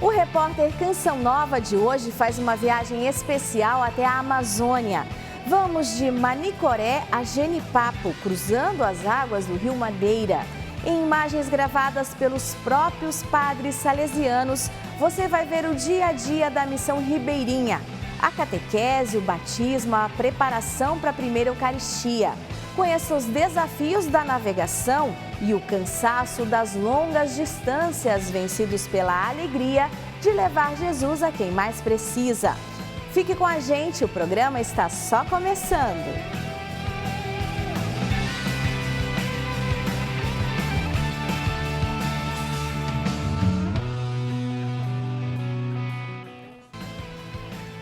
O repórter Canção Nova de hoje faz uma viagem especial até a Amazônia. Vamos de Manicoré a Genipapo, cruzando as águas do Rio Madeira. Em imagens gravadas pelos próprios padres salesianos, você vai ver o dia a dia da missão ribeirinha. A catequese, o batismo, a preparação para a primeira Eucaristia. Conheça os desafios da navegação e o cansaço das longas distâncias vencidos pela alegria de levar Jesus a quem mais precisa. Fique com a gente, o programa está só começando.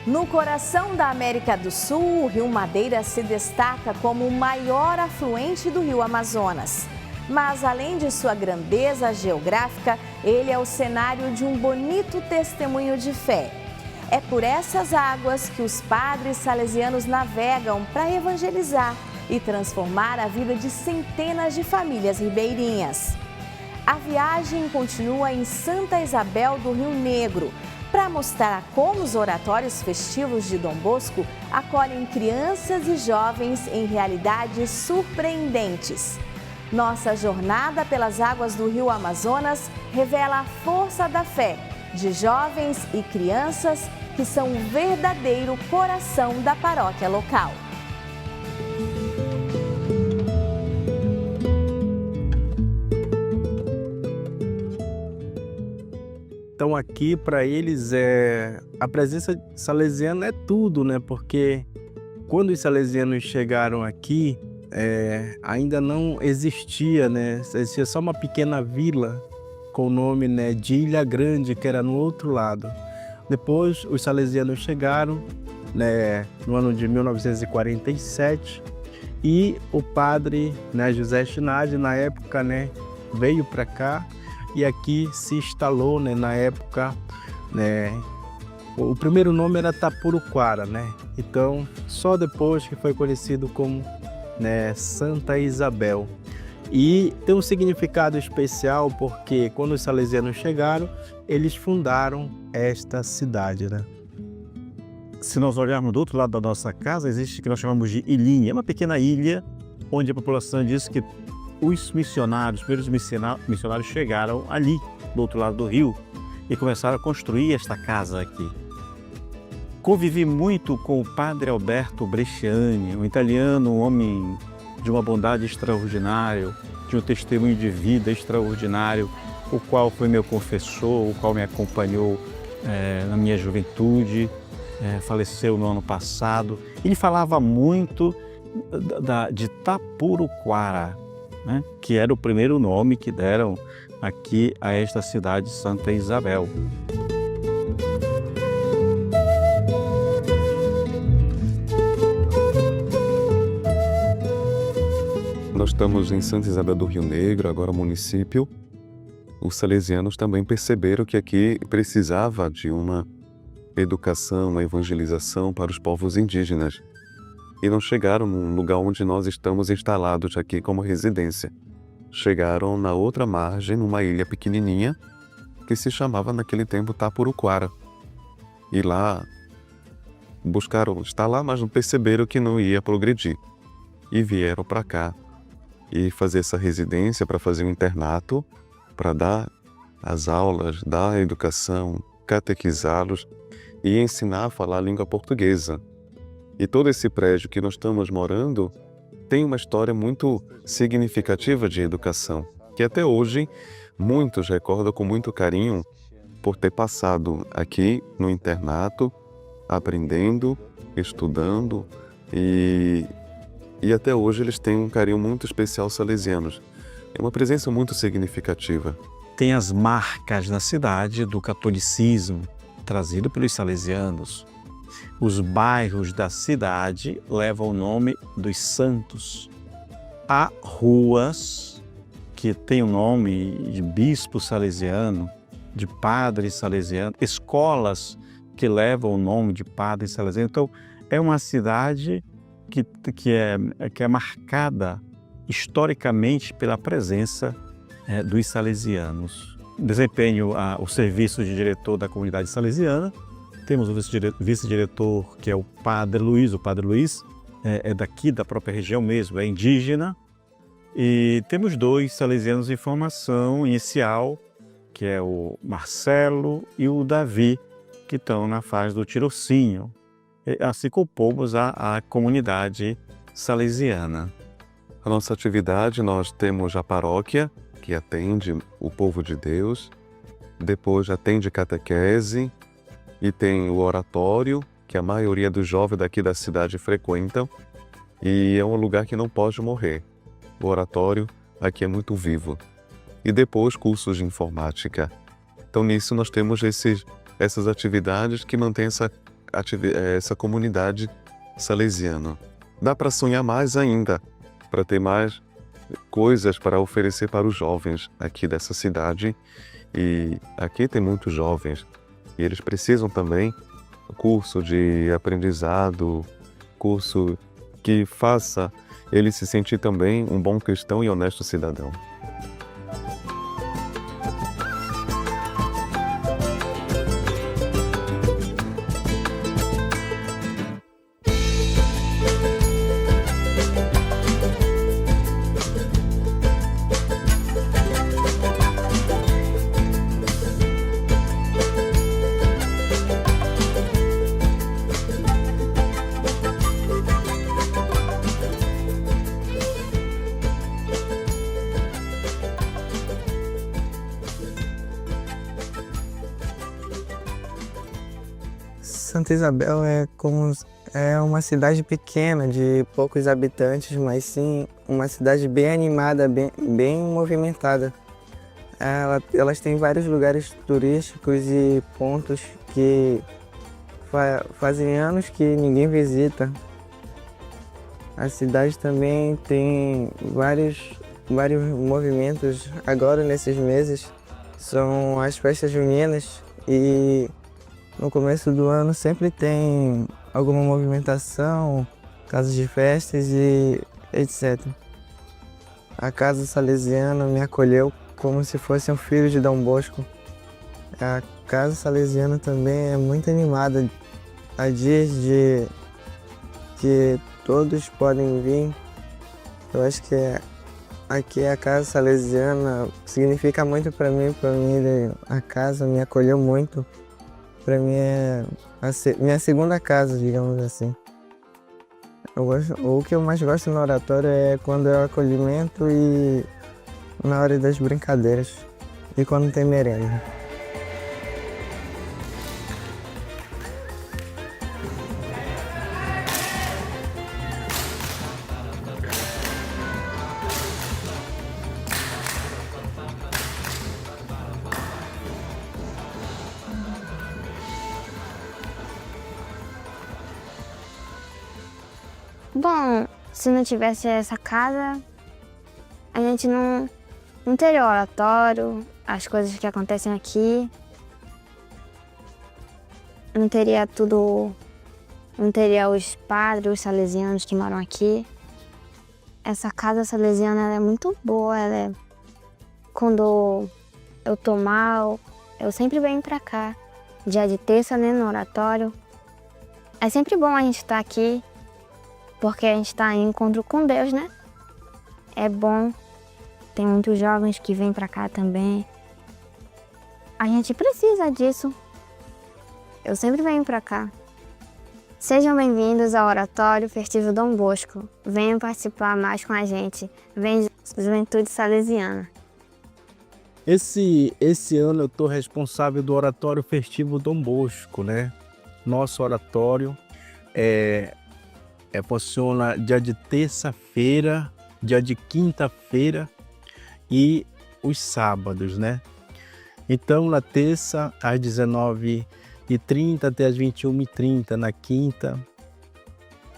No coração da América do Sul, o Rio Madeira se destaca como o maior afluente do Rio Amazonas. Mas, além de sua grandeza geográfica, ele é o cenário de um bonito testemunho de fé. É por essas águas que os padres salesianos navegam para evangelizar e transformar a vida de centenas de famílias ribeirinhas. A viagem continua em Santa Isabel do Rio Negro, para mostrar como os oratórios festivos de Dom Bosco acolhem crianças e jovens em realidades surpreendentes. Nossa jornada pelas águas do Rio Amazonas revela a força da fé de jovens e crianças que são o verdadeiro coração da paróquia local. Então aqui para eles a presença salesiana é tudo, né? Porque quando os salesianos chegaram aqui, ainda não existia, né? Existia só uma pequena vila com o nome, né, de Ilha Grande, que era no outro lado. Depois os salesianos chegaram, né, no ano de 1947 e o padre, né, José Chinade, na época, né, veio para cá. E aqui se instalou, né, na época, né, o primeiro nome era Tapuruquara, né? Então, só depois que foi conhecido como, né, Santa Isabel. E tem um significado especial porque quando os salesianos chegaram, eles fundaram esta cidade, né? Se nós olharmos do outro lado da nossa casa, existe o que nós chamamos de ilhinha, é uma pequena ilha onde a população diz que os primeiros missionários chegaram ali, do outro lado do rio, e começaram a construir esta casa aqui. Convivi muito com o padre Alberto Bresciani, um italiano, um homem de uma bondade extraordinária, de um testemunho de vida extraordinário, o qual foi meu confessor, o qual me acompanhou na minha juventude, faleceu no ano passado. Ele falava muito de Tapuruquara, né, que era o primeiro nome que deram aqui a esta cidade, Santa Isabel. Nós estamos em Santa Isabel do Rio Negro, agora município. Os salesianos também perceberam que aqui precisava de uma educação, uma evangelização para os povos indígenas. E não chegaram no lugar onde nós estamos instalados aqui como residência. Chegaram na outra margem, numa ilha pequenininha, que se chamava naquele tempo Tapuruquara. E lá buscaram estar lá, mas não perceberam que não ia progredir. E vieram para cá e fazer essa residência, para fazer um internato, para dar as aulas, dar a educação, catequizá-los e ensinar a falar a língua portuguesa. E todo esse prédio que nós estamos morando tem uma história muito significativa de educação, que até hoje muitos recordam com muito carinho por ter passado aqui no internato, aprendendo, estudando e até hoje eles têm um carinho muito especial salesianos. É uma presença muito significativa. Tem as marcas na cidade do catolicismo trazido pelos salesianos. Os bairros da cidade levam o nome dos santos. Há ruas que têm o nome de bispo salesiano, de padre salesiano, escolas que levam o nome de padre salesiano. Então, é uma cidade que é marcada historicamente pela presença dos salesianos. desempenho o serviço de diretor da comunidade salesiana. Temos o vice-diretor, que é o Padre Luiz. O Padre Luiz é daqui, da própria região mesmo, é indígena. E temos 2 salesianos em formação inicial, que é o Marcelo e o Davi, que estão na fase do tirocínio. Assim compomos a comunidade salesiana. A nossa atividade, nós temos a paróquia, que atende o povo de Deus, depois atende catequese, e tem o oratório, que a maioria dos jovens daqui da cidade frequentam, e é um lugar que não pode morrer. O oratório aqui é muito vivo. E depois cursos de informática. Então nisso nós temos essas atividades que mantêm essa comunidade salesiana. Dá para sonhar mais ainda, para ter mais coisas para oferecer para os jovens aqui dessa cidade. E aqui tem muitos jovens e eles precisam também curso de aprendizado, curso que faça ele se sentir também um bom cristão e honesto cidadão. Santa Isabel é uma cidade pequena, de poucos habitantes, mas sim uma cidade bem animada, bem movimentada. Elas têm vários lugares turísticos e pontos que fazem anos que ninguém visita. A cidade também tem vários movimentos. Agora, nesses meses, são as festas juninas e no começo do ano sempre tem alguma movimentação, casas de festas e etc. A Casa Salesiana me acolheu como se fosse um filho de Dom Bosco. A Casa Salesiana também é muito animada. Há dias que todos podem vir. Eu acho que aqui a Casa Salesiana significa muito para mim. A casa me acolheu muito. Para mim é minha segunda casa, digamos assim. O que eu mais gosto no oratório é quando é o acolhimento e na hora das brincadeiras e quando tem merenda. Bom, se não tivesse essa casa, a gente não teria o oratório, as coisas que acontecem aqui. Não teria os padres, os salesianos que moram aqui. Essa casa salesiana ela é muito boa, quando eu tô mal, eu sempre venho pra cá. Dia de terça, né, no oratório. É sempre bom a gente estar aqui, porque a gente está em encontro com Deus, né? É bom. Tem muitos jovens que vêm pra cá também. A gente precisa disso. Eu sempre venho pra cá. Sejam bem-vindos ao Oratório Festivo Dom Bosco. Venham participar mais com a gente. Vem Juventude Salesiana. Esse ano eu estou responsável do Oratório Festivo Dom Bosco, né? Nosso oratório funciona dia de terça-feira, dia de quinta-feira e os sábados, né? Então, na terça, às 19h30 até às 21h30. Na quinta,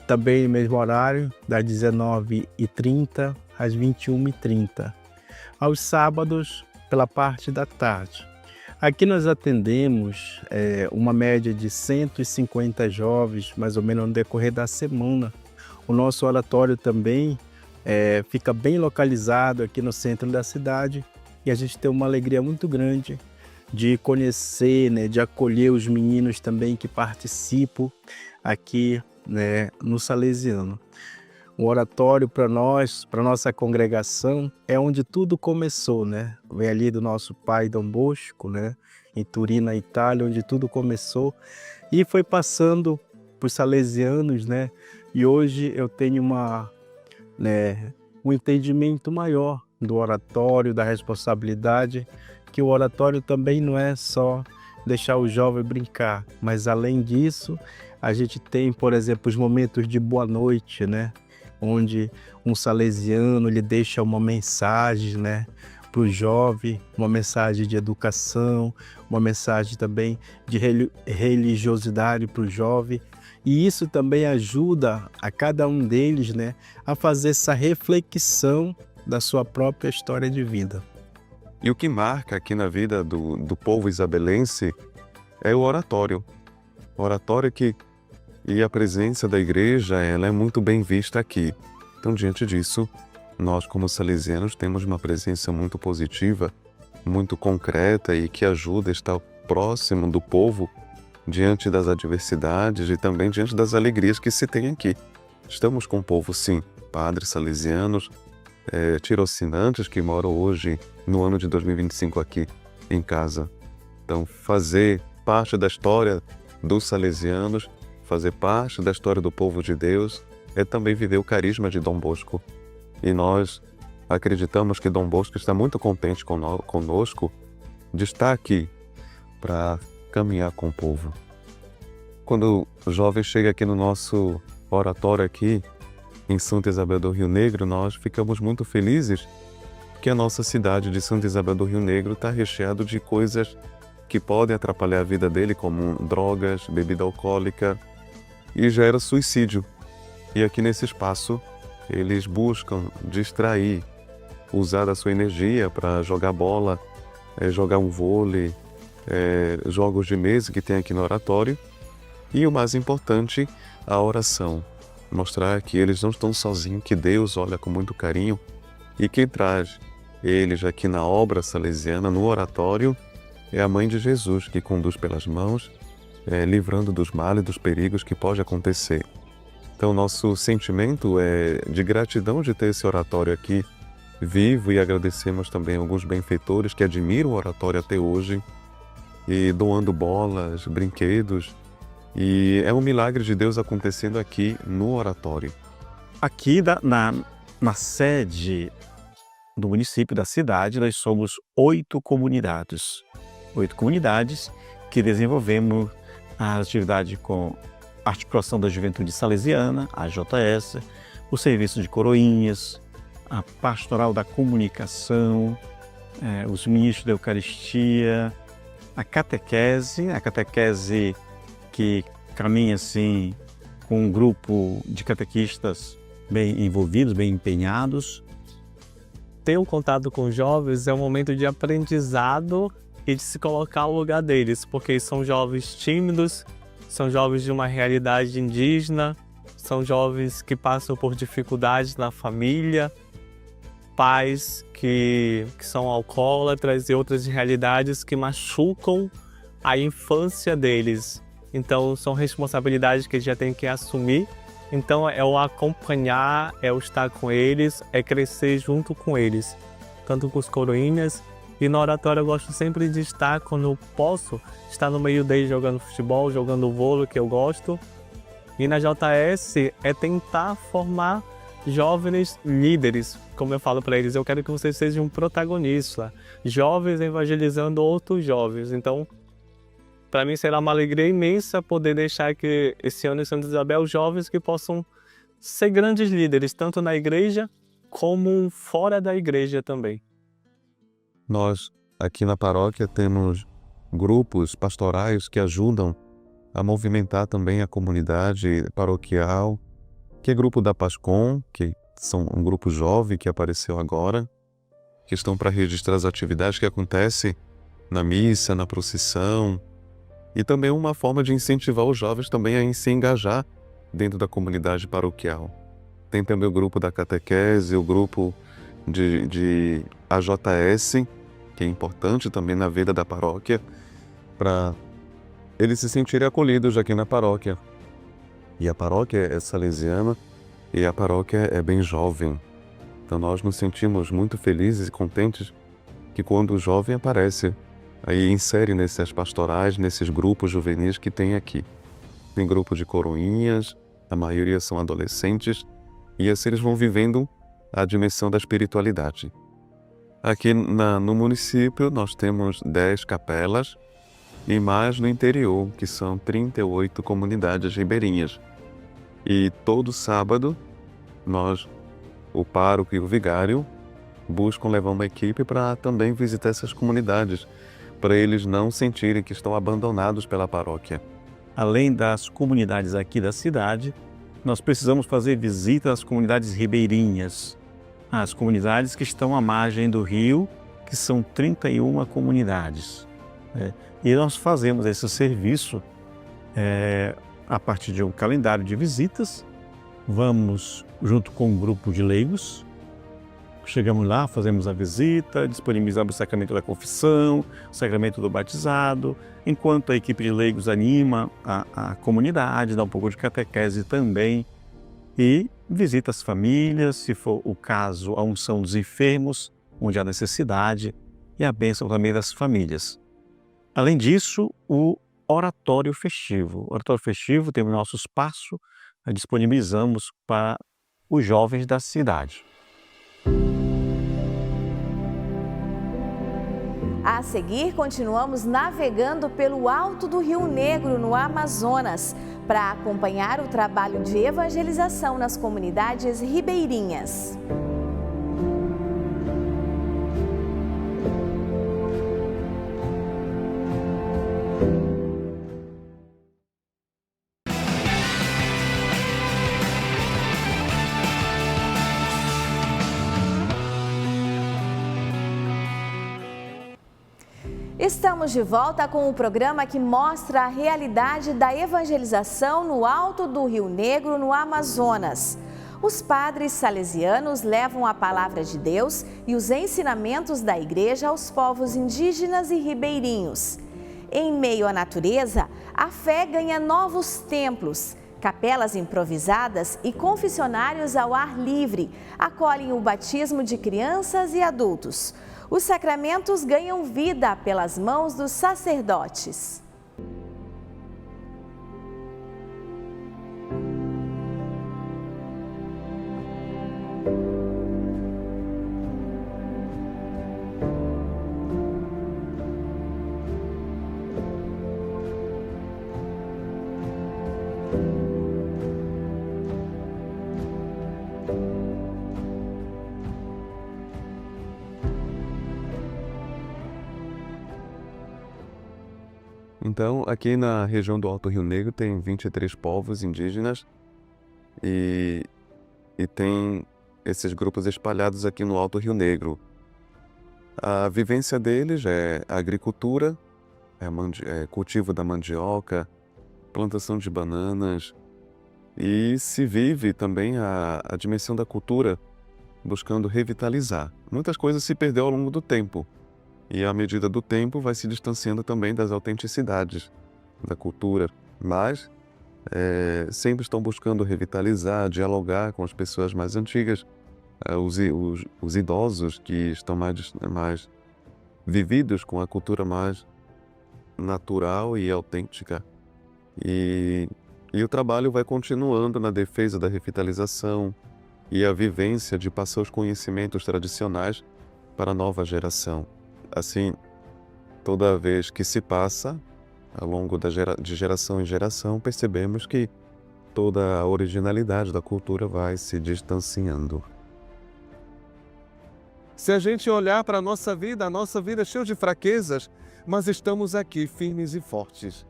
também no mesmo horário, das 19h30 às 21h30. Aos sábados, pela parte da tarde. Aqui nós atendemos uma média de 150 jovens, mais ou menos no decorrer da semana. O nosso oratório também fica bem localizado aqui no centro da cidade e a gente tem uma alegria muito grande de conhecer, né, de acolher os meninos também que participam aqui, né, no Salesiano. O oratório para nós, para nossa congregação, é onde tudo começou, né? Vem ali do nosso pai Dom Bosco, né? Em Turim, na Itália, onde tudo começou. E foi passando por salesianos, né? E hoje eu tenho um entendimento maior do oratório, da responsabilidade, que o oratório também não é só deixar o jovem brincar, mas além disso, a gente tem, por exemplo, os momentos de boa noite, né? Onde um salesiano ele deixa uma mensagem, né, para o jovem, uma mensagem de educação, uma mensagem também de religiosidade para o jovem. E isso também ajuda a cada um deles, né, a fazer essa reflexão da sua própria história de vida. E o que marca aqui na vida do povo isabelense é o oratório. O oratório e a presença da igreja, ela é muito bem vista aqui. Então, diante disso, nós como salesianos temos uma presença muito positiva, muito concreta e que ajuda a estar próximo do povo diante das adversidades e também diante das alegrias que se tem aqui. Estamos com o povo, sim, padres salesianos, tirocínantes que moram hoje, no ano de 2025, aqui em casa. Então, fazer parte da história dos salesianos, fazer parte da história do povo de Deus, é também viver o carisma de Dom Bosco. E nós acreditamos que Dom Bosco está muito contente conosco de estar aqui para caminhar com o povo. Quando o jovem chega aqui no nosso oratório aqui, em Santa Isabel do Rio Negro, nós ficamos muito felizes porque a nossa cidade de Santa Isabel do Rio Negro está recheada de coisas que podem atrapalhar a vida dele, como drogas, bebida alcoólica, e gera suicídio. E aqui nesse espaço, eles buscam distrair, usar a sua energia para jogar bola, jogar um vôlei, jogos de mesa que tem aqui no oratório. E o mais importante, a oração. Mostrar que eles não estão sozinhos, que Deus olha com muito carinho e quem traz eles aqui na obra salesiana, no oratório, é a Mãe de Jesus, que conduz pelas mãos, livrando dos males e dos perigos que pode acontecer. Então, nosso sentimento é de gratidão de ter esse oratório aqui vivo e agradecemos também alguns benfeitores que admiram o oratório até hoje e doando bolas, brinquedos. E é um milagre de Deus acontecendo aqui no oratório. Aqui na sede do município, da cidade, nós somos 8 comunidades. 8 comunidades que desenvolvemos a atividade com a Articulação da Juventude Salesiana, a JS, o Serviço de Coroinhas, a Pastoral da Comunicação, os Ministros da Eucaristia, a catequese que caminha assim com um grupo de catequistas bem envolvidos, bem empenhados. Ter um contato com jovens é um momento de aprendizado e de se colocar no lugar deles, porque são jovens tímidos, são jovens de uma realidade indígena, são jovens que passam por dificuldades na família, pais que são alcoólatras e outras realidades que machucam a infância deles. Então, são responsabilidades que eles já têm que assumir. Então, é o acompanhar, é o estar com eles, é crescer junto com eles. Tanto com os coroinhas. E no oratório eu gosto sempre de estar, quando eu posso, estar no meio deles jogando futebol, jogando vôlei, que eu gosto. E na JS é tentar formar jovens líderes. Como eu falo para eles, eu quero que vocês sejam protagonistas. Jovens evangelizando outros jovens. Então, para mim será uma alegria imensa poder deixar que esse ano em Santa Isabel jovens que possam ser grandes líderes, tanto na igreja como fora da igreja também. Nós, aqui na paróquia, temos grupos pastorais que ajudam a movimentar também a comunidade paroquial, que é grupo da Pascom, que são um grupo jovem que apareceu agora, que estão para registrar as atividades que acontecem na missa, na procissão, e também uma forma de incentivar os jovens também a se engajar dentro da comunidade paroquial. Tem também o grupo da catequese, o grupo de AJS, que é importante também na vida da paróquia, para eles se sentirem acolhidos aqui na paróquia. E a paróquia é salesiana e a paróquia é bem jovem. Então nós nos sentimos muito felizes e contentes que quando o jovem aparece, aí insere nessas pastorais, nesses grupos juvenis que tem aqui. Tem grupo de coroinhas, a maioria são adolescentes, e assim eles vão vivendo a dimensão da espiritualidade. Aqui no município nós temos 10 capelas e mais no interior, que são 38 comunidades ribeirinhas. E todo sábado nós, o pároco e o vigário, buscam levar uma equipe para também visitar essas comunidades, para eles não sentirem que estão abandonados pela paróquia. Além das comunidades aqui da cidade, nós precisamos fazer visita às comunidades ribeirinhas, as comunidades que estão à margem do rio, que são 31 comunidades. E nós fazemos esse serviço a partir de um calendário de visitas. Vamos junto com um grupo de leigos, chegamos lá, fazemos a visita, disponibilizamos o sacramento da confissão, o sacramento do batizado, enquanto a equipe de leigos anima a comunidade, dá um pouco de catequese também, e visita as famílias, se for o caso, a unção dos enfermos, onde há necessidade, e a bênção também das famílias. Além disso, o oratório festivo. O oratório festivo tem o nosso espaço, disponibilizamos para os jovens da cidade. A seguir, continuamos navegando pelo alto do Rio Negro, no Amazonas, para acompanhar o trabalho de evangelização nas comunidades ribeirinhas. Estamos de volta com o programa que mostra a realidade da evangelização no alto do Rio Negro, no Amazonas. Os padres salesianos levam a palavra de Deus e os ensinamentos da igreja aos povos indígenas e ribeirinhos. Em meio à natureza, a fé ganha novos templos. Capelas improvisadas e confessionários ao ar livre acolhem o batismo de crianças e adultos. Os sacramentos ganham vida pelas mãos dos sacerdotes. Então, aqui na região do Alto Rio Negro tem 23 povos indígenas e tem esses grupos espalhados aqui no Alto Rio Negro. A vivência deles é a agricultura, cultivo da mandioca, plantação de bananas, e se vive também a dimensão da cultura, buscando revitalizar. Muitas coisas se perdeu ao longo do tempo. E à medida do tempo vai se distanciando também das autenticidades da cultura. Mas sempre estão buscando revitalizar, dialogar com as pessoas mais antigas, os idosos que estão mais vividos com a cultura mais natural e autêntica. E o trabalho vai continuando na defesa da revitalização e a vivência de passar os conhecimentos tradicionais para a nova geração. Assim, toda vez que se passa, ao longo de geração em geração, percebemos que toda a originalidade da cultura vai se distanciando. Se a gente olhar para a nossa vida é cheia de fraquezas, mas estamos aqui firmes e fortes,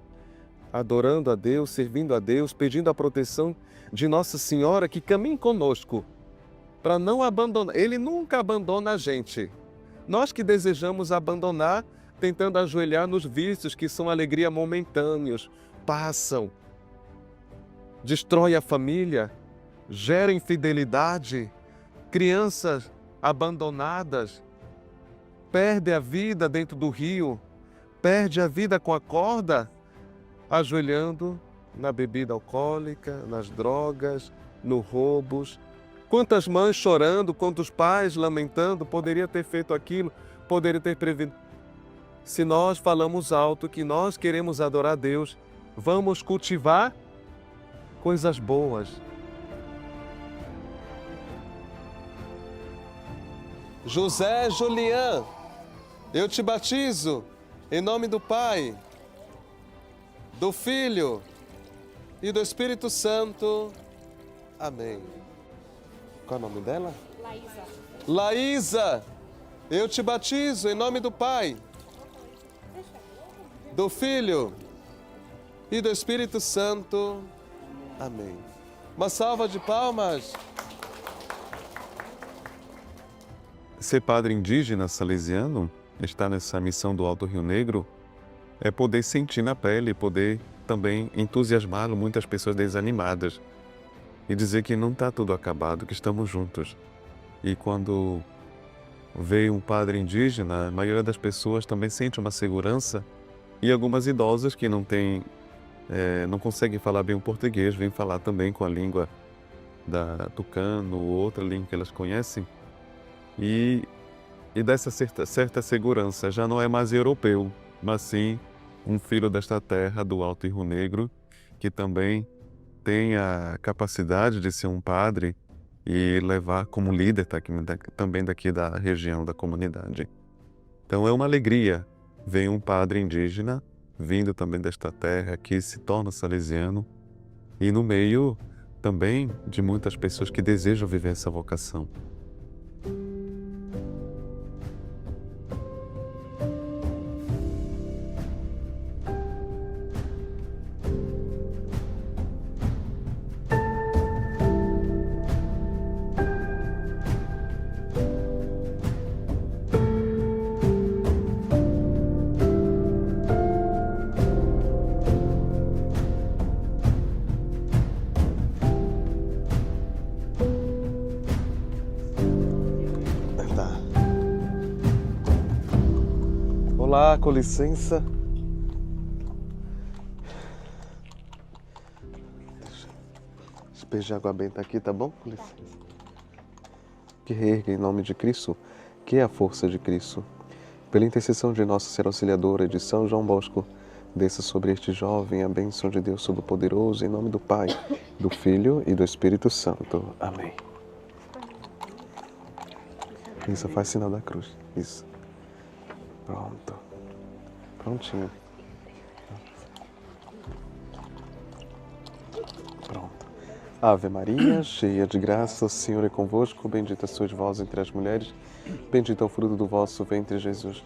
adorando a Deus, servindo a Deus, pedindo a proteção de Nossa Senhora que caminhe conosco, para não abandonar. Ele nunca abandona a gente. Nós que desejamos abandonar, tentando ajoelhar nos vícios que são alegria momentâneos, passam, destrói a família, gera infidelidade, crianças abandonadas. perde a vida dentro do rio, perde a vida com a corda, ajoelhando na bebida alcoólica, nas drogas, nos roubos. Quantas mães chorando, quantos pais lamentando, poderia ter feito aquilo, poderia ter prevenido. Se nós falamos alto que nós queremos adorar a Deus, vamos cultivar coisas boas. José Julian, eu te batizo em nome do Pai, do Filho e do Espírito Santo. Amém. Qual é o nome dela? Laísa. Laísa, eu te batizo em nome do Pai, do Filho e do Espírito Santo. Amém. Uma salva de palmas. Ser padre indígena salesiano, estar nessa missão do Alto Rio Negro, é poder sentir na pele, poder também entusiasmar muitas pessoas desanimadas e dizer que não está tudo acabado, que estamos juntos. E quando veio um padre indígena, a maioria das pessoas também sente uma segurança, e algumas idosas que não conseguem falar bem o português, vêm falar também com a língua da tucano ou outra língua que elas conhecem, e dessa certa segurança. Já não é mais europeu, mas sim um filho desta terra, do Alto Rio Negro, que também tem a capacidade de ser um padre e levar como líder também daqui da região, da comunidade. Então é uma alegria ver um padre indígena vindo também desta terra, que se torna salesiano, e no meio também de muitas pessoas que desejam viver essa vocação. Olá, com licença. Deixa eu despejar água benta aqui, tá bom? Com licença. Que reerga em nome de Cristo, que é a força de Cristo. Pela intercessão de Nossa Senhora Auxiliadora e de São João Bosco, desça sobre este jovem a bênção de Deus Todo-Poderoso, em nome do Pai, do Filho e do Espírito Santo. Amém. Isso, faz sinal da cruz. Isso. Pronto. Prontinho. Pronto. Ave Maria, cheia de graça, o Senhor é convosco. Bendita sois vós entre as mulheres. Bendito é o fruto do vosso ventre, Jesus.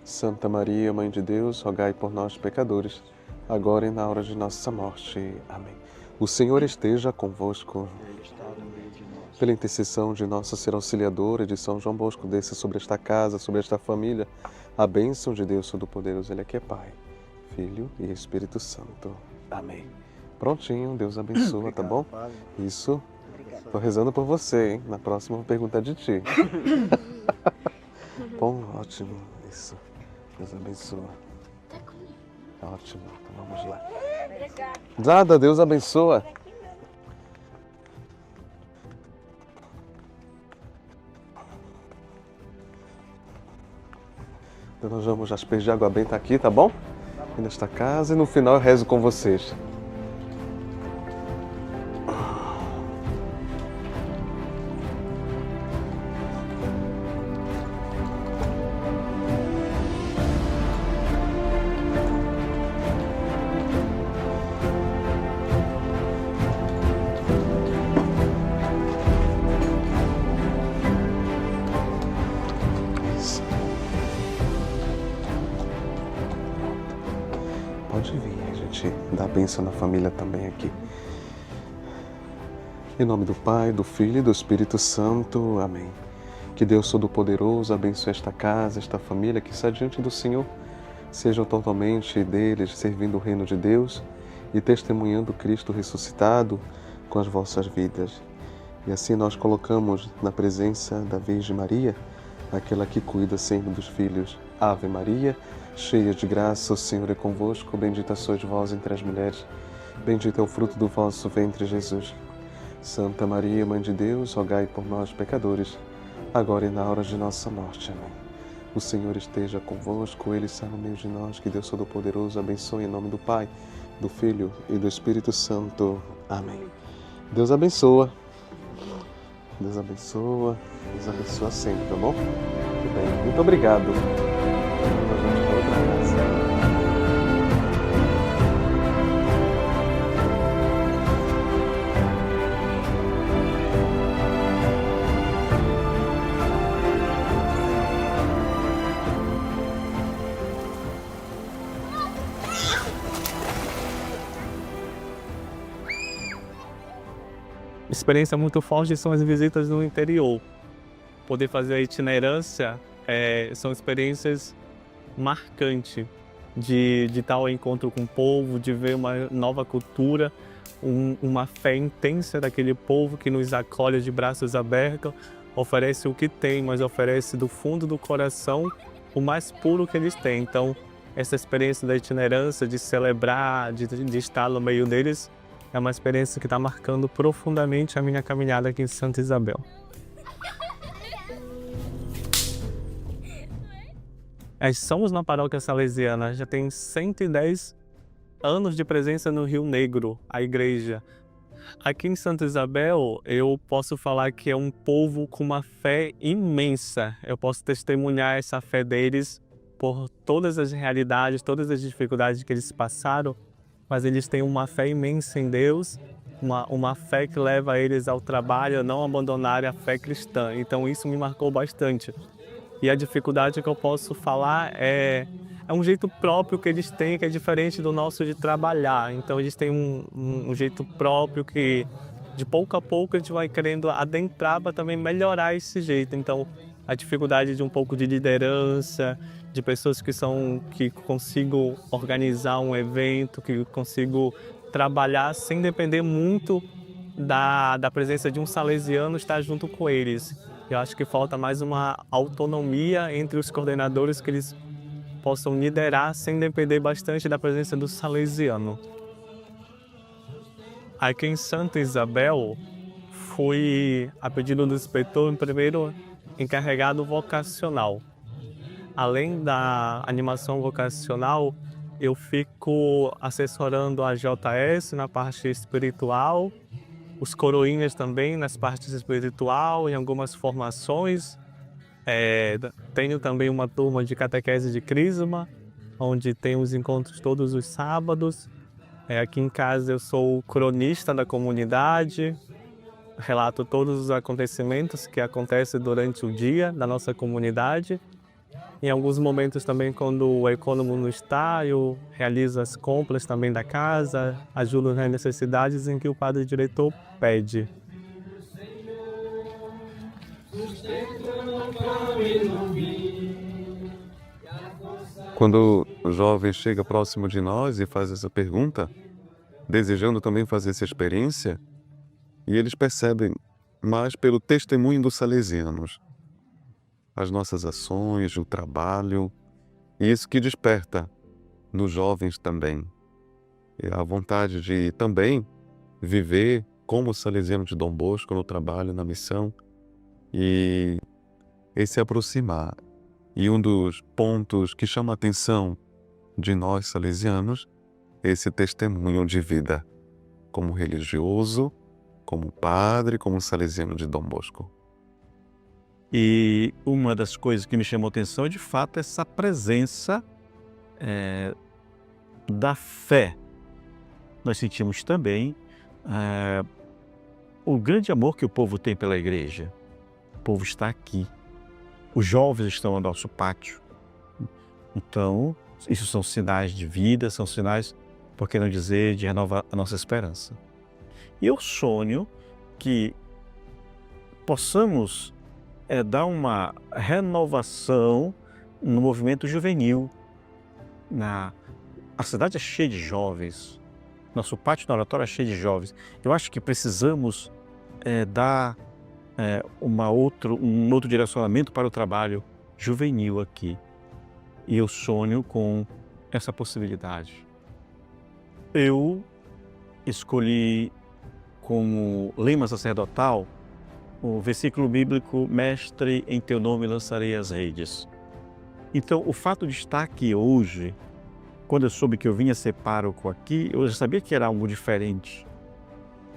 Santa Maria, Mãe de Deus, rogai por nós, pecadores, agora e na hora de nossa morte. Amém. O Senhor esteja convosco. Pela intercessão de Nossa Senhora Auxiliadora e de São João Bosco, desça sobre esta casa, sobre esta família, a bênção de Deus Todo-Poderoso. Ele é que é Pai, Filho e Espírito Santo. Amém. Prontinho, Deus abençoa, obrigado, tá bom? Padre. Isso. Estou rezando por você, hein? Na próxima eu vou perguntar de ti. Bom, ótimo. Isso. Deus abençoa. Ótimo. Então vamos lá. Nada, Deus abençoa. Então nós vamos aspergir água benta aqui, tá bom? E nesta casa, e no final eu rezo com vocês. Pode vir, a gente dá a bênção na família também aqui. Em nome do Pai, do Filho e do Espírito Santo. Amém. Que Deus Todo-Poderoso abençoe esta casa, esta família que está diante do Senhor. Sejam totalmente deles servindo o reino de Deus e testemunhando Cristo ressuscitado com as vossas vidas. E assim nós colocamos na presença da Virgem Maria aquela que cuida sempre dos filhos. Ave Maria, cheia de graça, o Senhor é convosco, bendita sois vós entre as mulheres, bendito é o fruto do vosso ventre, Jesus. Santa Maria, Mãe de Deus, rogai por nós, pecadores, agora e na hora de nossa morte. Amém. O Senhor esteja convosco, Ele está no meio de nós, que Deus Todo-Poderoso abençoe em nome do Pai, do Filho e do Espírito Santo. Amém. Deus abençoa. Deus abençoa. Deus abençoa sempre, tá bom? Muito bem. Muito obrigado. A gente vai pra casa. Experiência muito forte são as visitas no interior. Poder fazer a itinerância são experiências marcantes de estar ao encontro com o povo, de ver uma nova cultura, uma fé intensa daquele povo que nos acolhe de braços abertos, oferece o que tem, mas oferece do fundo do coração o mais puro que eles têm. Então, essa experiência da itinerância, de celebrar, de estar no meio deles, é uma experiência que está marcando profundamente a minha caminhada aqui em Santa Isabel. Somos na paróquia salesiana, já tem 110 anos de presença no Rio Negro, a igreja. Aqui em Santa Isabel, eu posso falar que é um povo com uma fé imensa. Eu posso testemunhar essa fé deles por todas as realidades, todas as dificuldades que eles passaram, mas eles têm uma fé imensa em Deus, uma fé que leva eles ao trabalho, a não abandonarem a fé cristã. Então isso me marcou bastante. E a dificuldade que eu posso falar é um jeito próprio que eles têm, que é diferente do nosso de trabalhar. Então eles têm um jeito próprio que de pouco a pouco a gente vai querendo adentrar para também melhorar esse jeito. Então a dificuldade de um pouco de liderança, de pessoas que consigam organizar um evento, que consigam trabalhar sem depender muito da presença de um salesiano estar junto com eles. Eu acho que falta mais uma autonomia entre os coordenadores, que eles possam liderar sem depender bastante da presença do salesiano. Aqui em Santa Isabel, fui, a pedido do inspetor, primeiro encarregado vocacional. Além da animação vocacional, eu fico assessorando a JS na parte espiritual, os coroinhas também nas partes espiritual, em algumas formações. Tenho também uma turma de catequese de crisma, onde tem os encontros todos os sábados. Aqui em casa eu sou cronista da comunidade, relato todos os acontecimentos que acontecem durante o dia da nossa comunidade. Em alguns momentos também, quando o econômico não está, eu realizo as compras também da casa, ajudo nas necessidades em que o padre diretor pede. Quando o jovem chega próximo de nós e faz essa pergunta, desejando também fazer essa experiência, e eles percebem mais pelo testemunho dos salesianos, as nossas ações, o trabalho, e isso que desperta nos jovens também. A vontade de também viver como salesiano de Dom Bosco no trabalho, na missão, e se aproximar. E um dos pontos que chama a atenção de nós salesianos é esse testemunho de vida, como religioso, como padre, como salesiano de Dom Bosco. E uma das coisas que me chamou a atenção é, de fato, essa presença da fé. Nós sentimos também o grande amor que o povo tem pela igreja. O povo está aqui. Os jovens estão no nosso pátio. Então, isso são sinais de vida, são sinais, por que não dizer, de renovar a nossa esperança. E eu sonho que possamos dar uma renovação no movimento juvenil. A cidade é cheia de jovens, nosso pátio do oratório é cheio de jovens. Eu acho que precisamos dar um outro direcionamento para o trabalho juvenil aqui. E eu sonho com essa possibilidade. Eu escolhi como lema sacerdotal o versículo bíblico: Mestre, em teu nome lançarei as redes. Então, o fato de estar aqui hoje, quando eu soube que eu vinha ser pároco aqui, eu já sabia que era algo diferente.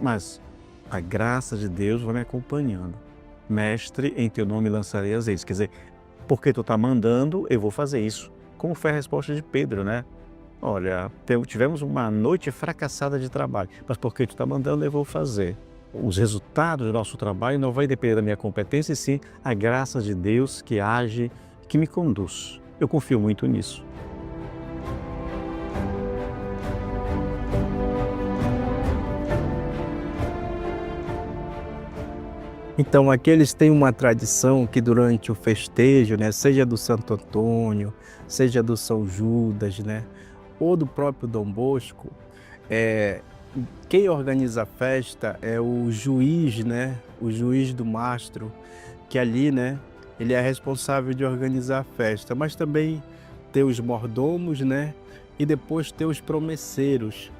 Mas a graça de Deus vai me acompanhando. Mestre, em teu nome lançarei as redes. Quer dizer, porque tu está mandando, eu vou fazer isso. Como foi a resposta de Pedro, né? Olha, tivemos uma noite fracassada de trabalho, mas porque tu está mandando, eu vou fazer. Os resultados do nosso trabalho não vai depender da minha competência, e sim a graça de Deus que age, que me conduz. Eu confio muito nisso. Então, aqui eles têm uma tradição que durante o festejo, né, seja do Santo Antônio, seja do São Judas, né, ou do próprio Dom Bosco, quem organiza a festa é o juiz, né, o juiz do mastro, que ali, né, ele é responsável de organizar a festa, mas também tem os mordomos, né, e depois tem os promesseiros.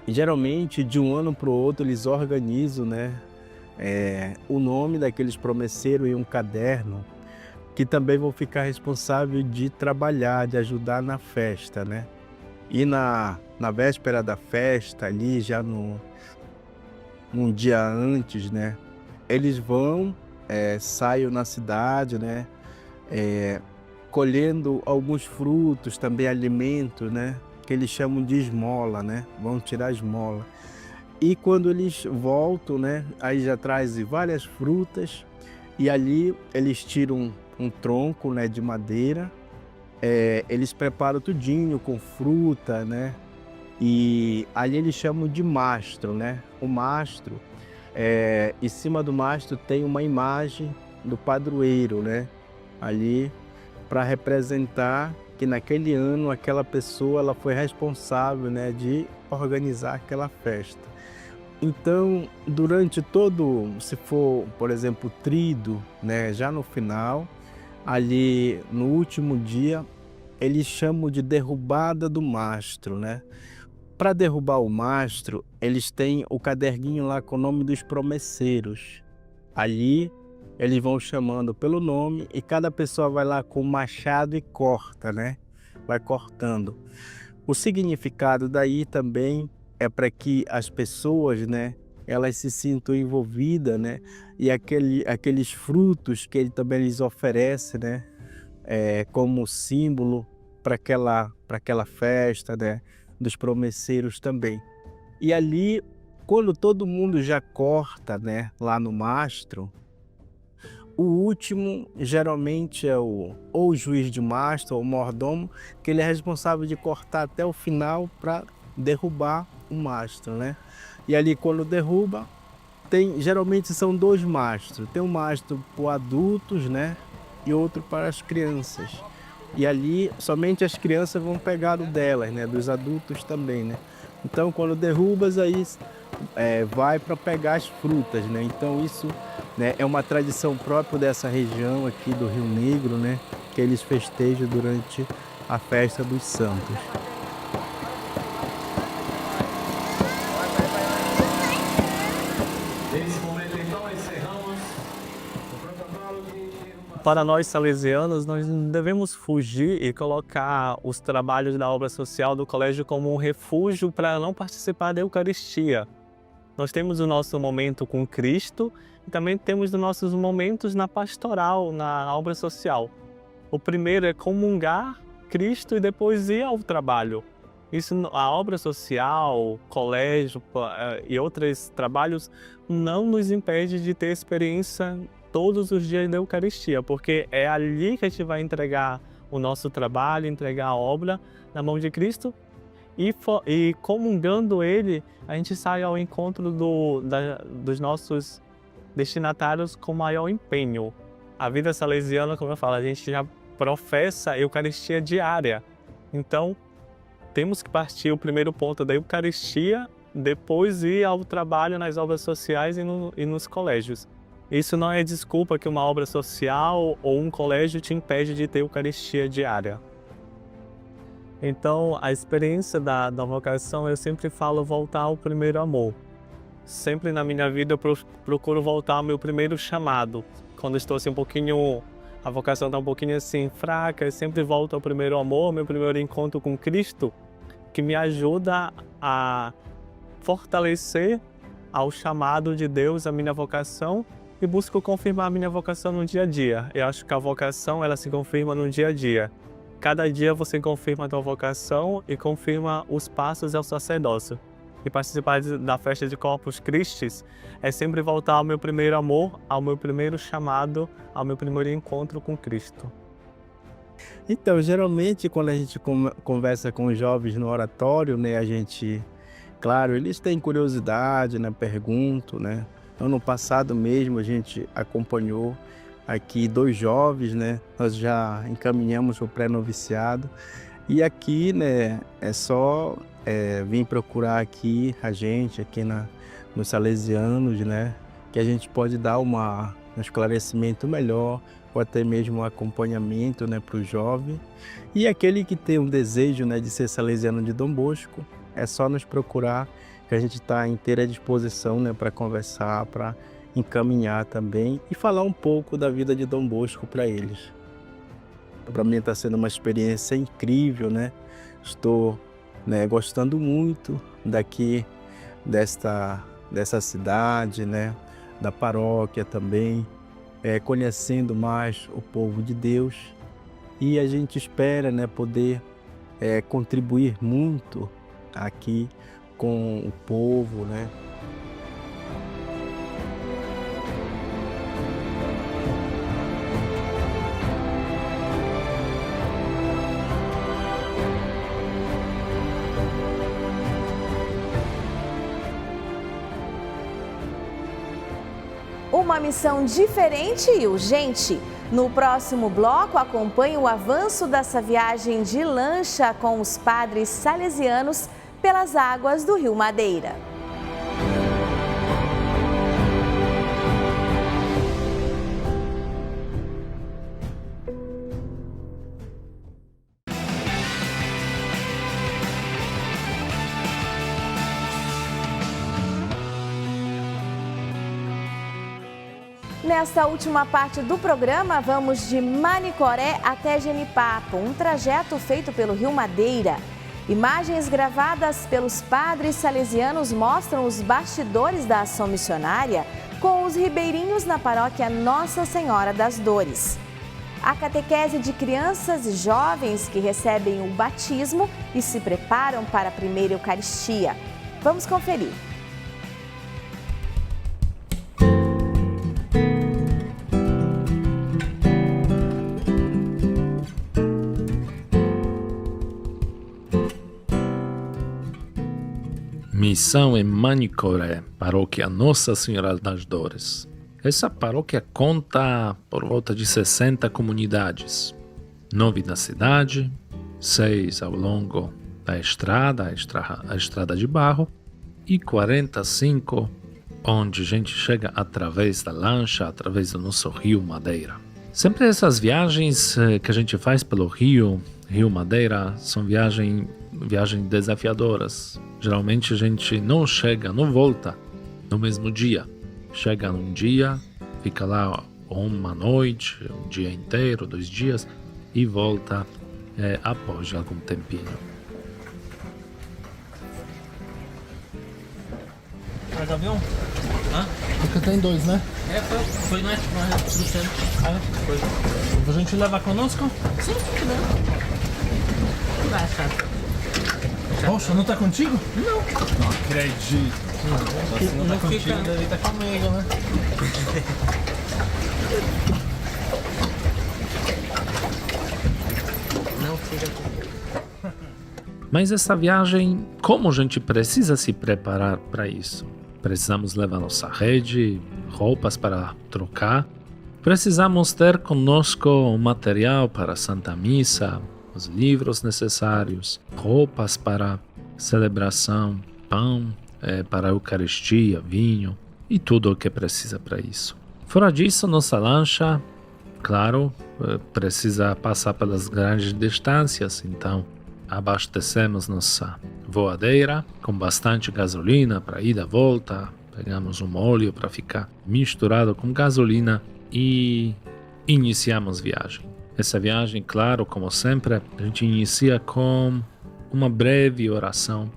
Geralmente, de um ano para o outro, eles organizam, né, o nome daqueles promesseiros em um caderno, que também vão ficar responsáveis de trabalhar, de ajudar na festa, né? E na véspera da festa, ali já num dia antes, né? Eles vão, saem na cidade, né? Colhendo alguns frutos, também alimentos, né? Que eles chamam de esmola, né? Vão tirar esmola. E quando eles voltam, né, aí já trazem várias frutas e ali eles tiram um tronco, né, de madeira, eles preparam tudinho com fruta, né, e ali eles chamam de mastro, né. O mastro, em cima do mastro tem uma imagem do padroeiro, né, ali para representar que naquele ano aquela pessoa ela foi responsável, né, de organizar aquela festa. Então, durante todo, se for, por exemplo, tríduo, né, já no final, ali no último dia, eles chamam de derrubada do mastro, né? Para derrubar o mastro, eles têm o caderninho lá com o nome dos promesseiros. Ali, eles vão chamando pelo nome e cada pessoa vai lá com o machado e corta, né? Vai cortando. O significado daí também é para que as pessoas, né, elas se sintam envolvidas, né, e aqueles frutos que ele também lhes oferece, né, como símbolo para aquela festa, né, dos promesseiros também. E ali, quando todo mundo já corta, né, lá no mastro, o último geralmente é ou o juiz de mastro ou o mordomo, que ele é responsável de cortar até o final para derrubar o mastro, né? E ali quando derruba, geralmente são dois mastros. Tem um mastro para adultos, né? E outro para as crianças. E ali somente as crianças vão pegar o delas, né? Dos adultos também, né? Então quando derrubas aí vai para pegar as frutas, né? Então isso, né, é uma tradição própria dessa região aqui do Rio Negro, né? Que eles festejam durante a festa dos santos. Para nós salesianos, nós não devemos fugir e colocar os trabalhos da obra social do colégio como um refúgio para não participar da Eucaristia. Nós temos o nosso momento com Cristo e também temos os nossos momentos na pastoral, na obra social. O primeiro é comungar Cristo e depois ir ao trabalho. Isso, a obra social, colégio e outros trabalhos não nos impede de ter experiência todos os dias da Eucaristia, porque é ali que a gente vai entregar o nosso trabalho, entregar a obra na mão de Cristo e comungando Ele, a gente sai ao encontro dos nossos destinatários com maior empenho. A vida salesiana, como eu falo, a gente já professa a Eucaristia diária. Então, temos que partir o primeiro ponto da Eucaristia depois ir ao trabalho nas obras sociais e nos colégios. Isso não é desculpa que uma obra social ou um colégio te impede de ter Eucaristia diária. Então, a experiência da vocação, eu sempre falo voltar ao primeiro amor. Sempre na minha vida eu procuro voltar ao meu primeiro chamado. Quando estou assim a vocação está um pouquinho assim fraca, eu sempre volto ao primeiro amor, meu primeiro encontro com Cristo, que me ajuda a fortalecer ao chamado de Deus, a minha vocação, e busco confirmar a minha vocação no dia a dia. Eu acho que a vocação, ela se confirma no dia a dia. Cada dia você confirma a tua vocação e confirma os passos ao sacerdócio. E participar da festa de Corpus Christi é sempre voltar ao meu primeiro amor, ao meu primeiro chamado, ao meu primeiro encontro com Cristo. Então, geralmente, quando a gente conversa com os jovens no oratório, né, a gente, claro, eles têm curiosidade, né, perguntam, né. Ano passado mesmo a gente acompanhou aqui 2 jovens, né, nós já encaminhamos o pré-noviciado e aqui, né, é só vir procurar aqui a gente, aqui nos Salesianos, né, que a gente pode dar um esclarecimento melhor, ou até mesmo um acompanhamento, né, para o jovem. E aquele que tem um desejo, né, de ser salesiano de Dom Bosco, é só nos procurar, que a gente está à inteira disposição, né, para conversar, para encaminhar também e falar um pouco da vida de Dom Bosco para eles. Para mim está sendo uma experiência incrível, né? Estou, né, gostando muito daqui dessa cidade, né, da paróquia também, conhecendo mais o povo de Deus, e a gente espera, né, poder contribuir muito aqui com o povo, né? Uma missão diferente e urgente. No próximo bloco, acompanhe o avanço dessa viagem de lancha com os padres salesianos pelas águas do Rio Madeira. Nesta última parte do programa, vamos de Manicoré até Genipapo, um trajeto feito pelo Rio Madeira. Imagens gravadas pelos padres salesianos mostram os bastidores da ação missionária com os ribeirinhos na paróquia Nossa Senhora das Dores. A catequese de crianças e jovens que recebem o batismo e se preparam para a primeira Eucaristia. Vamos conferir. Missão em Manicoré, paróquia Nossa Senhora das Dores. Essa paróquia conta por volta de 60 comunidades, 9 na cidade, 6 ao longo da estrada, a estrada de barro, e 45 onde a gente chega através da lancha, através do nosso Rio Madeira. Sempre essas viagens que a gente faz pelo Rio Madeira, são viagens desafiadoras. Geralmente a gente não volta no mesmo dia. Chega num dia, fica lá uma noite, um dia inteiro, 2 dias, e volta após algum tempinho. Mais avião? Hã? Porque tem 2, né? Foi nós trouxemos. A gente leva conosco? Sim, vai achar. Poxa, não tá contigo? Não. Não acredito. Se não tá contigo, deve estar comigo, né? Não fica comigo. Mas essa viagem, como a gente precisa se preparar para isso? Precisamos levar nossa rede, roupas para trocar. Precisamos ter conosco o material para a Santa Missa, os livros necessários, roupas para celebração, pão, para a Eucaristia, vinho e tudo o que precisa para isso. Fora disso, nossa lancha, claro, precisa passar pelas grandes distâncias, então abastecemos nossa voadeira com bastante gasolina para ida e volta, pegamos um óleo para ficar misturado com gasolina e iniciamos viagem. Essa viagem, claro, como sempre, a gente inicia com uma breve oração,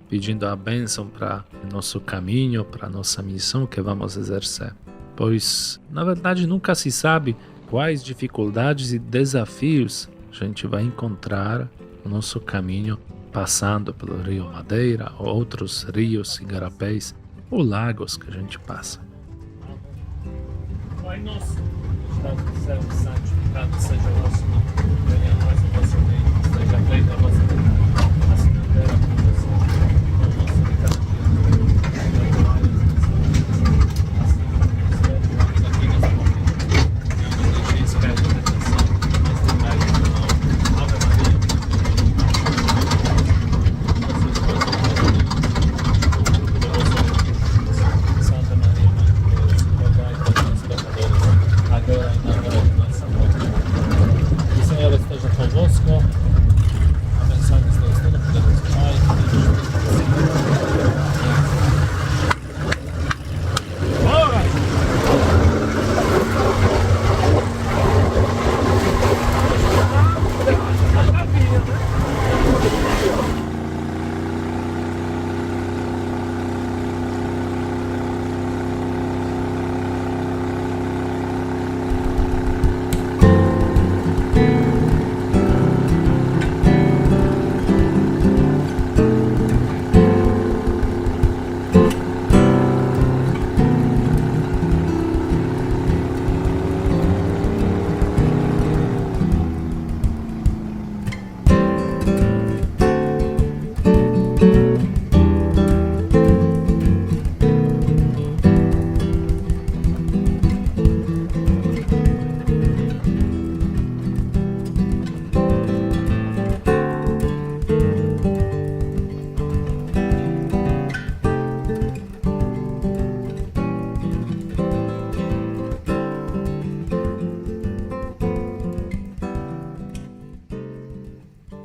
pedindo a bênção para nosso caminho, para nossa missão que vamos exercer. Pois, na verdade, nunca se sabe quais dificuldades e desafios a gente vai encontrar no nosso caminho, passando pelo Rio Madeira ou outros rios, igarapés ou lagos que a gente passa. Pai nosso, que estás no céu, santificado seja o vosso nome. Venha a nós o vosso reino, seja feita a vossa vontade, assim na terra como no céu. O nosso de cada dia, perdoai as nossas ofensas, assim como nos perdoamos a quem nos ofende. Não nos deixeis cair em tentação, mas livrai-nos do mal. Ave Maria, Santa Maria, Mãe de Deus, rogai por nós pecadores, agora e na hora de nossa morte. O Senhor esteja convosco, abençoe-nos Deus Todo-Poderoso, Pai, Filho e Espírito Santo. Bora!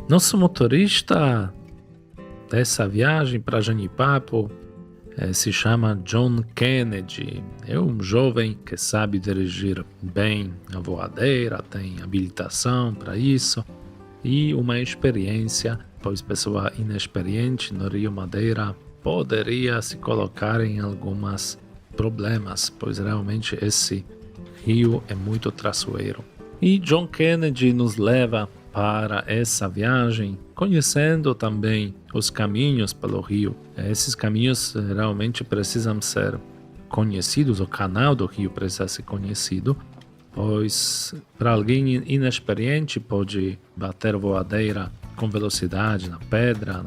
Nosso motorista dessa viagem para Jenipapo se chama John Kennedy. É um jovem que sabe dirigir bem a voadeira, tem habilitação para isso e uma experiência, pois pessoa inexperiente no Rio Madeira poderia se colocar em alguns problemas, pois realmente esse rio é muito traiçoeiro. E John Kennedy nos leva para essa viagem, conhecendo também os caminhos pelo rio. Esses caminhos realmente precisam ser conhecidos, o canal do rio precisa ser conhecido, pois para alguém inexperiente pode bater voadeira com velocidade na pedra,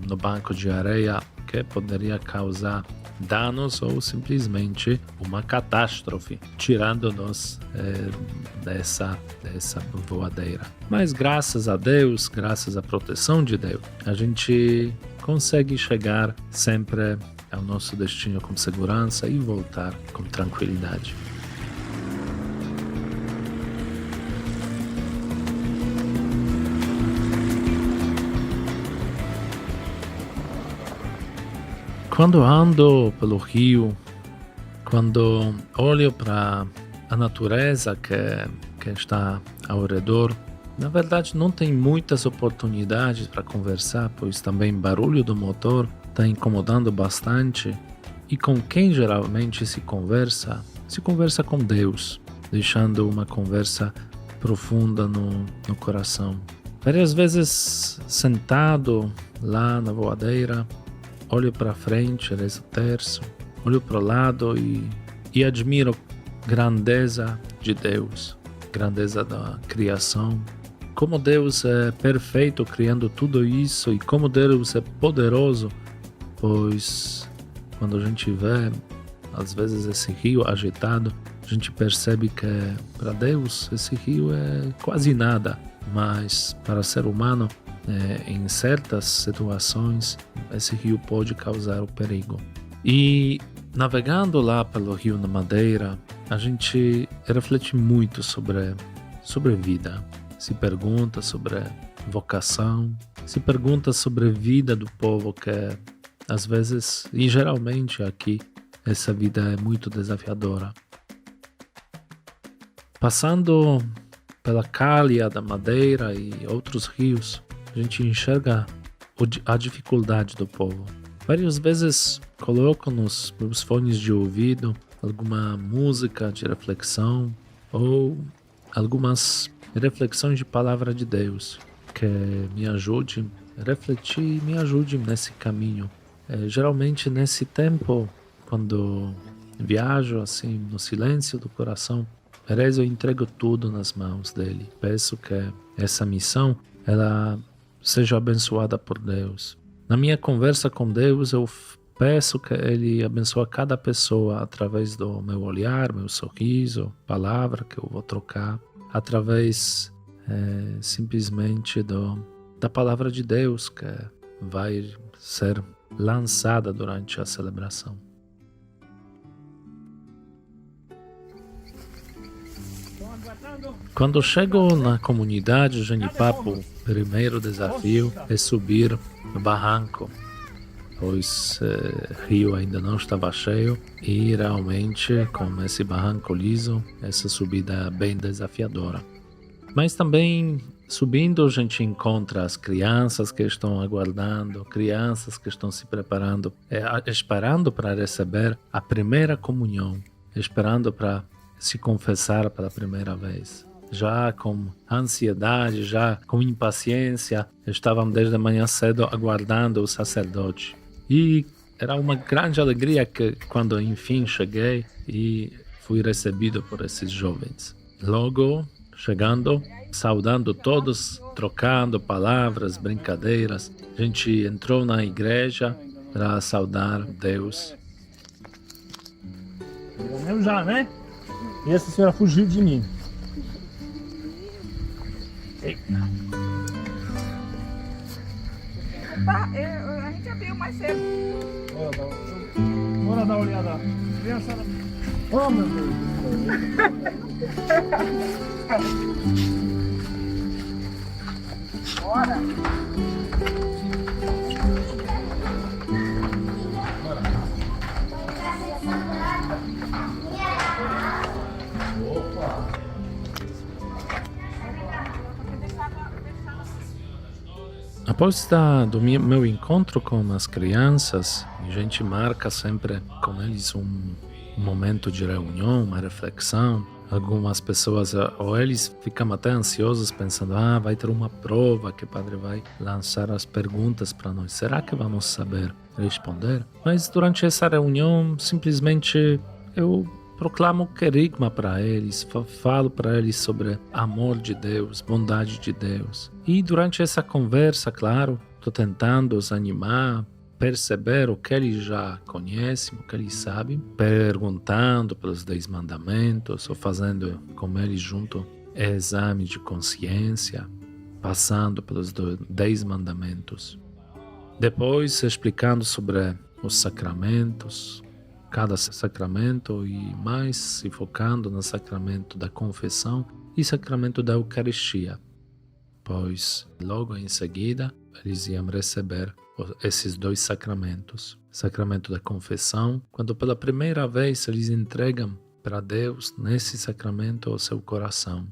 no banco de areia, que poderia causar danos ou simplesmente uma catástrofe, tirando-nos dessa voadeira. Mas graças a Deus, graças à proteção de Deus, a gente consegue chegar sempre ao nosso destino com segurança e voltar com tranquilidade. Quando ando pelo rio, quando olho para a natureza que está ao redor, na verdade não tem muitas oportunidades para conversar, pois também o barulho do motor está incomodando bastante. E com quem geralmente se conversa com Deus, deixando uma conversa profunda no coração. Várias vezes sentado lá na voadeira, olho para frente, rezo o terço, olho para o lado e admiro a grandeza de Deus, grandeza da criação. Como Deus é perfeito criando tudo isso e como Deus é poderoso, pois quando a gente vê, às vezes, esse rio agitado, a gente percebe que para Deus esse rio é quase nada, mas para o ser humano em certas situações, esse rio pode causar o perigo. E navegando lá pelo Rio da Madeira, a gente reflete muito sobre vida. Se pergunta sobre vocação, se pergunta sobre a vida do povo que às vezes, e geralmente aqui, essa vida é muito desafiadora. Passando pela Calha da Madeira e outros rios, a gente enxerga a dificuldade do povo. Várias vezes coloco nos meus fones de ouvido alguma música de reflexão ou algumas reflexões de palavra de Deus que me ajude a refletir, me ajude nesse caminho. Geralmente nesse tempo, quando viajo assim no silêncio do coração, eu entrego tudo nas mãos dele. Peço que essa missão ela seja abençoada por Deus. Na minha conversa com Deus, eu peço que Ele abençoe cada pessoa através do meu olhar, meu sorriso, palavra que eu vou trocar, através simplesmente da palavra de Deus que vai ser lançada durante a celebração. Quando chego na comunidade Genipapo, o primeiro desafio é subir no barranco, pois o rio ainda não estava cheio e realmente com esse barranco liso, essa subida é bem desafiadora. Mas também subindo a gente encontra as crianças que estão aguardando, crianças que estão se preparando, esperando para receber a primeira comunhão, esperando para se confessar pela primeira vez. Já com ansiedade, já com impaciência, estavam desde a manhã cedo aguardando o sacerdote. E era uma grande alegria que quando enfim cheguei e fui recebido por esses jovens. Logo, chegando, saudando todos, trocando palavras, brincadeiras, a gente entrou na igreja para saudar Deus. Eu já, né? E essa senhora fugiu de mim. Tá, a gente abriu mais cedo. Bora dar uma olhada. Criançada. Oh, meu Deus. Bora. Após do meu encontro com as crianças, a gente marca sempre com eles um momento de reunião, uma reflexão. Algumas pessoas, ou eles ficam até ansiosos pensando, vai ter uma prova que o padre vai lançar as perguntas para nós. Será que vamos saber responder? Mas durante essa reunião, simplesmente eu proclamo querigma para eles, falo para eles sobre amor de Deus, bondade de Deus. E durante essa conversa, claro, estou tentando os animar, perceber o que eles já conhecem, o que eles sabem, perguntando pelos 10 mandamentos, ou fazendo com eles junto exame de consciência, passando pelos 10 mandamentos. Depois, explicando sobre os sacramentos, cada sacramento e mais se focando no sacramento da confissão e sacramento da Eucaristia, pois logo em seguida eles iam receber esses 2 sacramentos. Sacramento da confissão, quando pela primeira vez eles entregam para Deus nesse sacramento o seu coração.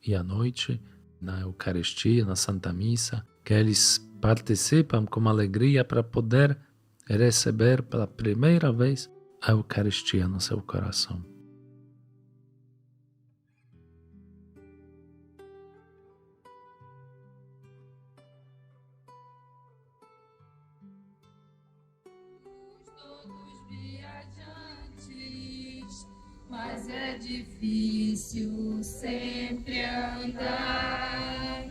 E à noite, na Eucaristia, na Santa Missa, que eles participam com alegria para poder receber pela primeira vez a Eucaristia no seu coração. Mas é difícil sempre andar.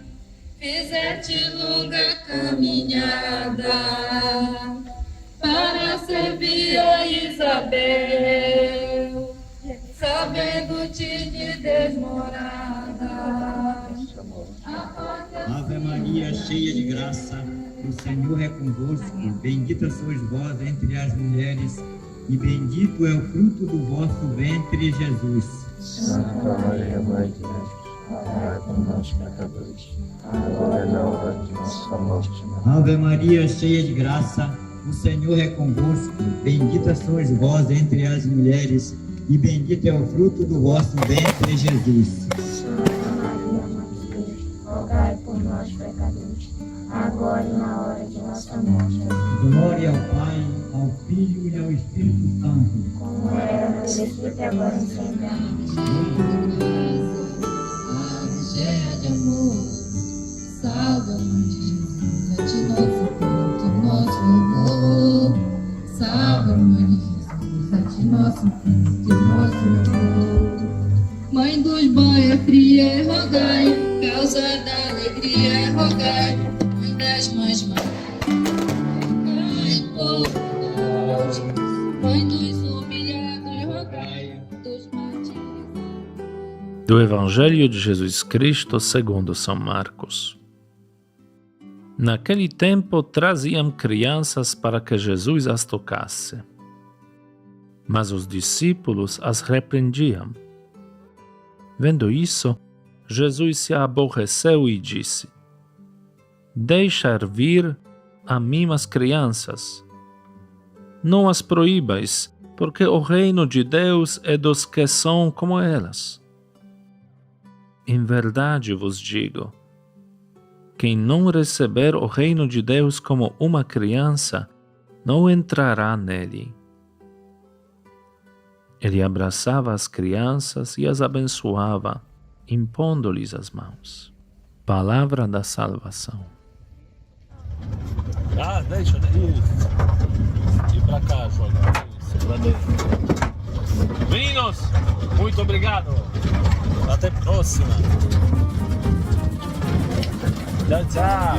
Fizeste longa caminhada para servir a Isabel, sabendo-te de desmorada. Ave Maria. Maria, cheia de graça, o Senhor é convosco. Bendita sois vós entre as mulheres, e bendito é o fruto do vosso ventre, Jesus. Santa Maria, Mãe de Deus, rogai por nós, pecadores, agora e na hora de nossa morte. Ave Maria, cheia de graça, o Senhor é convosco. Bendita sois vós entre as mulheres, e bendito é o fruto do vosso ventre, Jesus. Santa Maria, Mãe de Deus, rogai por nós, pecadores, agora e na hora de nossa morte. Glória ao Pai, ao Filho e ao Espírito Santo. Como era no princípio, agora e sempre. Ave cheia de amor, salve a Mãe de Jesus, a ti nosso culto, nosso louvor. Salve a Mãe de Jesus, a ti nosso culto, nosso louvor. Mãe dos banhos fria, rogai, causa da alegria, rogai. Mãe das mães, rogai por nós. Mãe dos humilhados, rogai, dos martírios. Do Evangelho de Jesus Cristo segundo São Marcos. Naquele tempo traziam crianças para que Jesus as tocasse. Mas os discípulos as repreendiam. Vendo isso, Jesus se aborreceu e disse: Deixar vir a mim as crianças. Não as proíbais, porque o reino de Deus é dos que são como elas. Em verdade vos digo, quem não receber o reino de Deus como uma criança, não entrará nele. Ele abraçava as crianças e as abençoava, impondo-lhes as mãos. Palavra da salvação. Deixa isso. E pra cá, joga. Isso, pra dentro. Meninos, muito obrigado. Até a próxima. Tchau, tchau.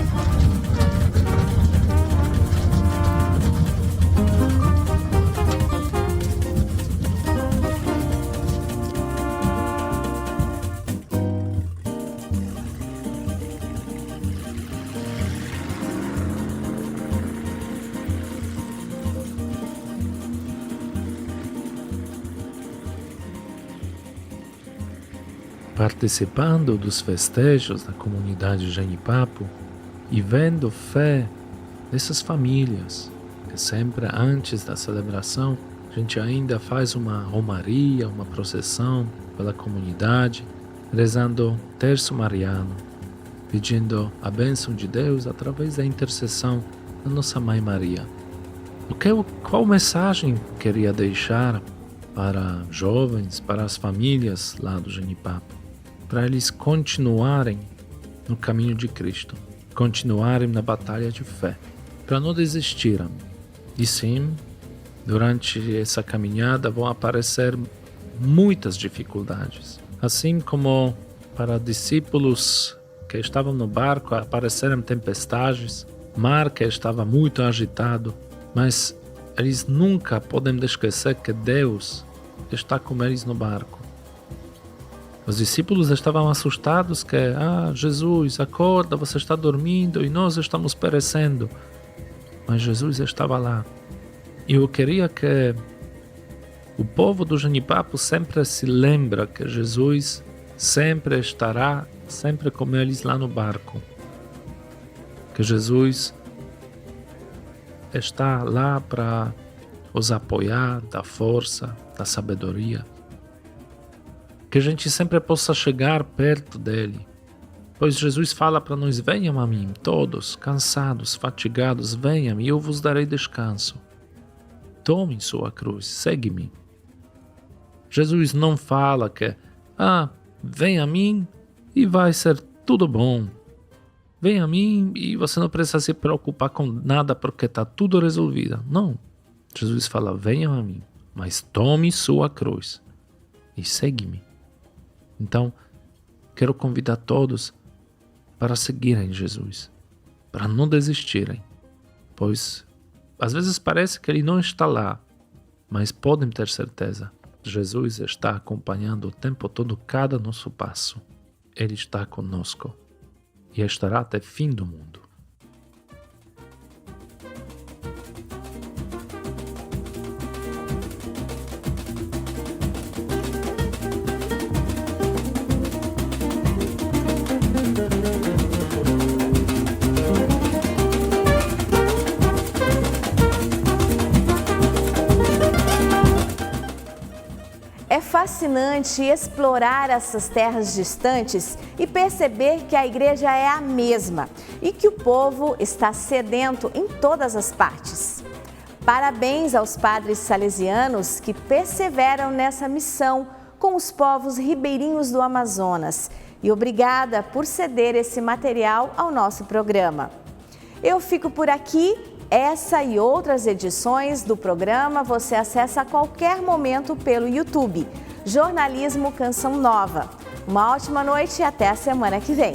Participando dos festejos da comunidade Genipapo e vendo fé dessas famílias, que sempre antes da celebração a gente ainda faz uma romaria, uma procissão pela comunidade, rezando o terço mariano, pedindo a bênção de Deus através da intercessão da nossa Mãe Maria. Qual mensagem queria deixar para jovens, para as famílias lá do Genipapo? Para eles continuarem no caminho de Cristo, continuarem na batalha de fé, para não desistirem. E sim, durante essa caminhada vão aparecer muitas dificuldades. Assim como para discípulos que estavam no barco apareceram tempestades, mar que estava muito agitado, mas eles nunca podem esquecer que Deus está com eles no barco. Os discípulos estavam assustados que, Jesus, acorda, você está dormindo e nós estamos perecendo. Mas Jesus estava lá. E eu queria que o povo do Genipapo sempre se lembre que Jesus sempre estará, sempre com eles lá no barco. Que Jesus está lá para os apoiar, dar força, dar sabedoria. Que a gente sempre possa chegar perto dele. Pois Jesus fala para nós: venham a mim, todos, cansados, fatigados, venham e eu vos darei descanso. Tomem sua cruz, segue-me. Jesus não fala que, vem a mim e vai ser tudo bom. Vem a mim e você não precisa se preocupar com nada porque está tudo resolvido. Não. Jesus fala: venham a mim, mas tome sua cruz e segue-me. Então, quero convidar todos para seguirem Jesus, para não desistirem, pois às vezes parece que ele não está lá, mas podem ter certeza, Jesus está acompanhando o tempo todo cada nosso passo. Ele está conosco e estará até fim do mundo. É fascinante explorar essas terras distantes e perceber que a igreja é a mesma e que o povo está sedento em todas as partes. Parabéns aos padres salesianos que perseveram nessa missão com os povos ribeirinhos do Amazonas. E obrigada por ceder esse material ao nosso programa. Eu fico por aqui. Essa e outras edições do programa você acessa a qualquer momento pelo YouTube. Jornalismo Canção Nova. Uma ótima noite e até a semana que vem.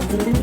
Thank you.